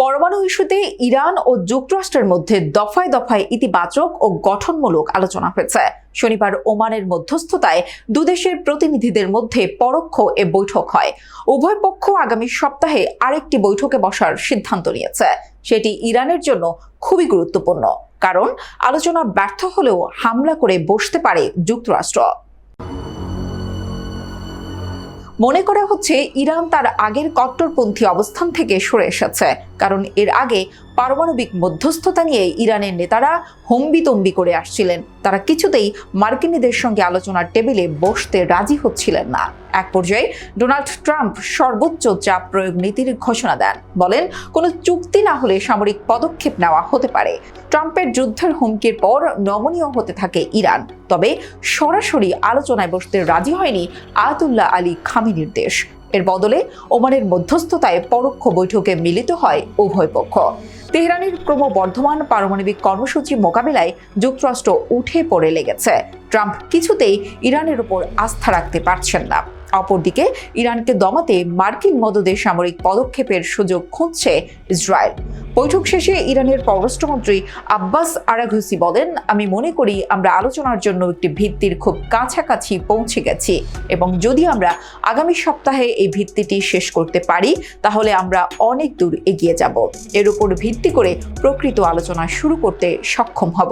পরমাণু ইস্যুতে ইরান ও যুক্তরাষ্ট্রের মধ্যে দফায় দফায় ইতিবাচক ও গঠনমূলক আলোচনা হয়েছে। শনিবার ওমানের মধ্যস্থতায় দুদেশের প্রতিনিধিদের মধ্যে পরোক্ষ এ বৈঠক হয়। উভয় পক্ষ আগামী সপ্তাহে আরেকটি বৈঠকে বসার সিদ্ধান্ত নিয়েছে। সেটি ইরানের জন্য খুবই গুরুত্বপূর্ণ, কারণ আলোচনা ব্যর্থ হলেও হামলা করে বসতে পারে যুক্তরাষ্ট্র। মনে করা হচ্ছে ইরান তার আগের কট্টরপন্থী অবস্থান থেকে সরে এসেছে, কারণ এর আগে পারমাণবিক মধ্যস্থতা নিয়ে ইরানের নেতারা হম্বিতম্বি করে আসছিলেন। তারা কিছুতেই মার্কিনীদের সঙ্গে আলোচনার টেবিলে বসতে রাজি হচ্ছিলেন না। এক পর্যায়ে ডোনাল্ড ট্রাম্প সর্বোচ্চ চাপ প্রয়োগ নীতির ঘোষণা দেন, বলেন কোনো চুক্তি না হলে সামরিক পদক্ষেপ নেওয়া হতে পারে। ট্রাম্পের যুদ্ধের হুমকির পর নমনীয় হতে থাকে ইরান, তবে সরাসরি আলোচনায় বসতে রাজি হয়নি আয়াতুল্লাহ আলী খামেনির দেশ। এর বদলে ওমানের মধ্যস্থতায় পরোক্ষ বৈঠকে মিলিত হয় উভয় পক্ষ। তেহরানের ক্রমবর্ধমান পারমাণবিক কর্মসূচি মোকাবিলায় যুক্তরাষ্ট্র উঠে পড়ে লেগেছে। ট্রাম্প কিছুতেই ইরানের উপর আস্থা রাখতে পারছেন না। অপরদিকে ইরানকে দমাতে মার্কিন মদদে সামরিক পদক্ষেপের সুযোগ খুঁজছে ইসরায়েল। বৈঠক শেষে ইরানের পররাষ্ট্রমন্ত্রী আব্বাস আরাঘসি বলেন, আমি মনে করি আমরা আলোচনার জন্য একটি ভিত্তির খুব কাছাকাছি পৌঁছে গেছি এবং যদি আমরা আগামী সপ্তাহে এই ভিত্তিটি শেষ করতে পারি তাহলে আমরা অনেক দূর এগিয়ে যাব। এর উপর ভিত্তি করে প্রকৃত আলোচনা শুরু করতে সক্ষম হব।